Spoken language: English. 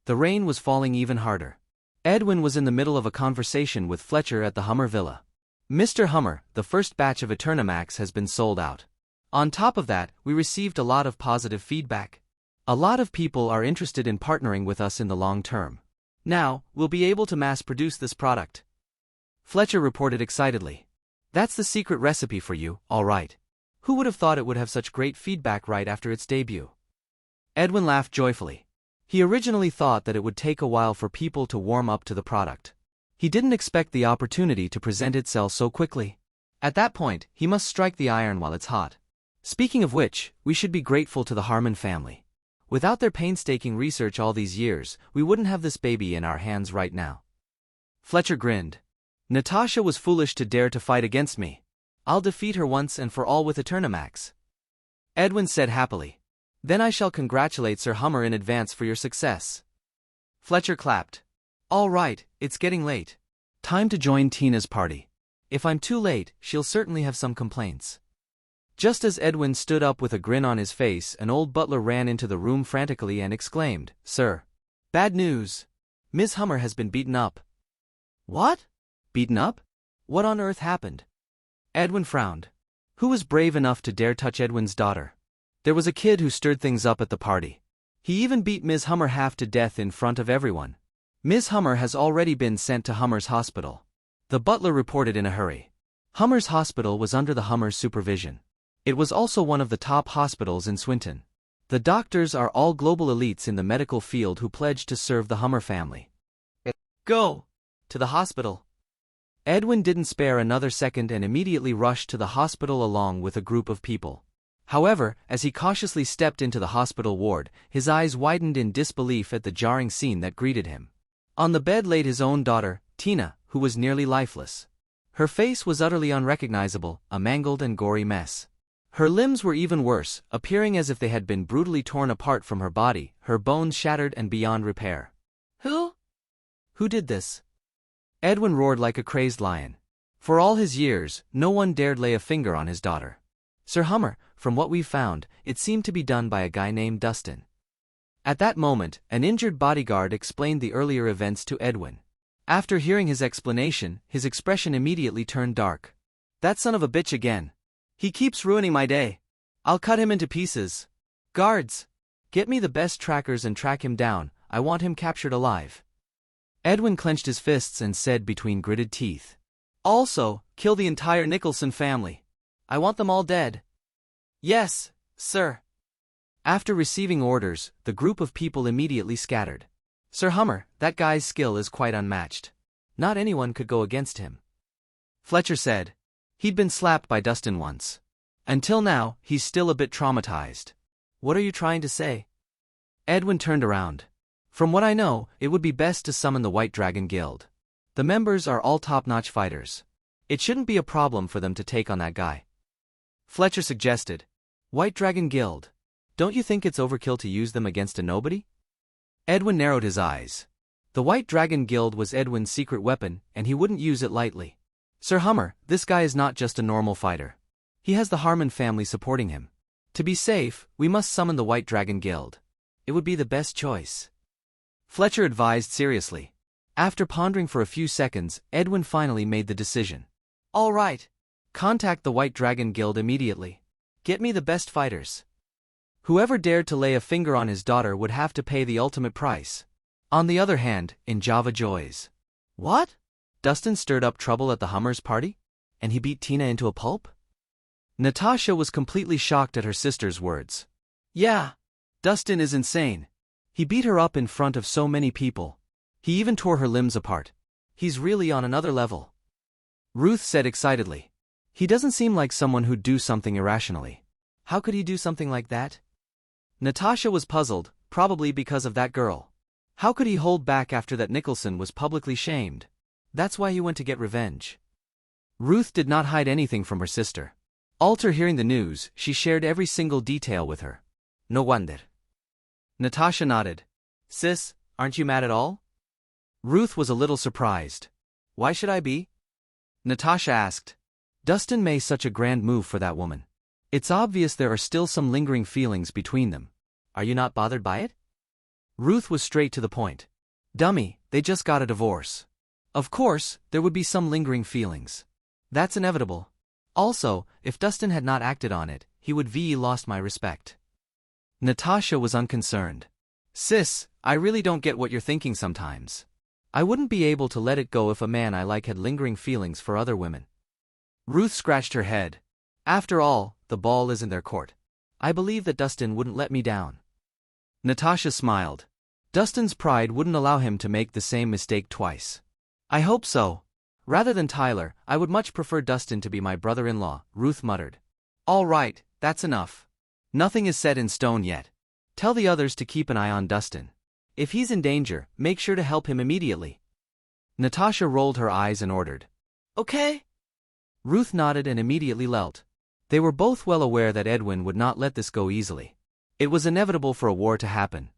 The rain was falling even harder. Edwin was in the middle of a conversation with Fletcher at the Hummer Villa. "Mr. Hummer, the first batch of Eternamax has been sold out. On top of that, we received a lot of positive feedback. A lot of people are interested in partnering with us in the long term. Now, we'll be able to mass-produce this product." Fletcher reported excitedly. "That's the secret recipe for you, all right. Who would have thought it would have such great feedback right after its debut?" Edwin laughed joyfully. He originally thought that it would take a while for people to warm up to the product. He didn't expect the opportunity to present itself so quickly. At that point, he must strike the iron while it's hot. Speaking of which, we should be grateful to the Harmon family. Without their painstaking research all these years, we wouldn't have this baby in our hands right now. Fletcher grinned. "Natasha was foolish to dare to fight against me. I'll defeat her once and for all with Eternamax." Edwin said happily. "Then I shall congratulate Sir Hummer in advance for your success." Fletcher clapped. "All right, it's getting late. Time to join Tina's party. If I'm too late, she'll certainly have some complaints." Just as Edwin stood up with a grin on his face, an old butler ran into the room frantically and exclaimed, "Sir, bad news. Miss Hummer has been beaten up." "What? Beaten up? What on earth happened?" Edwin frowned. Who was brave enough to dare touch Edwin's daughter? There was a kid who stirred things up at the party. He even beat Ms. Hummer half to death in front of everyone. Ms. Hummer has already been sent to Hummer's hospital. The butler reported in a hurry. Hummer's hospital was under the Hummer's supervision. It was also one of the top hospitals in Swinton. The doctors are all global elites in the medical field who pledged to serve the Hummer family. "Go! To the hospital!" Edwin didn't spare another second and immediately rushed to the hospital along with a group of people. However, as he cautiously stepped into the hospital ward, his eyes widened in disbelief at the jarring scene that greeted him. On the bed laid his own daughter, Tina, who was nearly lifeless. Her face was utterly unrecognizable, a mangled and gory mess. Her limbs were even worse, appearing as if they had been brutally torn apart from her body, her bones shattered and beyond repair. "Who? Who did this?" Edwin roared like a crazed lion. For all his years, no one dared lay a finger on his daughter. "Sir Hummer, from what we've found, it seemed to be done by a guy named Dustin." At that moment, an injured bodyguard explained the earlier events to Edwin. After hearing his explanation, his expression immediately turned dark. "That son of a bitch again. He keeps ruining my day. I'll cut him into pieces. Guards! Get me the best trackers and track him down, I want him captured alive." Edwin clenched his fists and said between gritted teeth, "Also, kill the entire Nicholson family. I want them all dead." "Yes, sir." After receiving orders, the group of people immediately scattered. "Sir Hummer, that guy's skill is quite unmatched. Not anyone could go against him." Fletcher said. He'd been slapped by Dustin once. Until now, he's still a bit traumatized. "What are you trying to say?" Edwin turned around. "From what I know, it would be best to summon the White Dragon Guild. The members are all top-notch fighters. It shouldn't be a problem for them to take on that guy." Fletcher suggested. "White Dragon Guild? Don't you think it's overkill to use them against a nobody?" Edwin narrowed his eyes. The White Dragon Guild was Edwin's secret weapon, and he wouldn't use it lightly. "Sir Hummer, this guy is not just a normal fighter. He has the Harmon family supporting him. To be safe, we must summon the White Dragon Guild. It would be the best choice," Fletcher advised seriously. After pondering for a few seconds, Edwin finally made the decision. "All right. Contact the White Dragon Guild immediately. Get me the best fighters." Whoever dared to lay a finger on his daughter would have to pay the ultimate price. On the other hand, in Java Joy's. "What? Dustin stirred up trouble at the Hummer's party? And he beat Tina into a pulp?" Natasha was completely shocked at her sister's words. "Yeah. Dustin is insane. He beat her up in front of so many people. He even tore her limbs apart. He's really on another level." Ruth said excitedly. "He doesn't seem like someone who'd do something irrationally. How could he do something like that?" Natasha was puzzled, probably because of that girl. How could he hold back after that Nicholson was publicly shamed? That's why he went to get revenge. Ruth did not hide anything from her sister. After hearing the news, she shared every single detail with her. "No wonder." Natasha nodded. "Sis, aren't you mad at all?" Ruth was a little surprised. "Why should I be?" Natasha asked. "Dustin made such a grand move for that woman. It's obvious there are still some lingering feelings between them. Are you not bothered by it?" Ruth was straight to the point. Dummy, they just got a divorce. Of course, there would be some lingering feelings. That's inevitable. Also, if Dustin had not acted on it, he would have lost my respect. Natasha was unconcerned. Sis, I really don't get what you're thinking sometimes. I wouldn't be able to let it go if a man I like had lingering feelings for other women. Ruth scratched her head. After all, the ball is in their court. I believe that Dustin wouldn't let me down. Natasha smiled. Dustin's pride wouldn't allow him to make the same mistake twice. I hope so. Rather than Tyler, I would much prefer Dustin to be my brother-in-law, Ruth muttered. All right, that's enough. Nothing is set in stone yet. Tell the others to keep an eye on Dustin. If he's in danger, make sure to help him immediately. Natasha rolled her eyes and ordered. Okay. Ruth nodded and immediately left. They were both well aware that Edwin would not let this go easily. It was inevitable for a war to happen,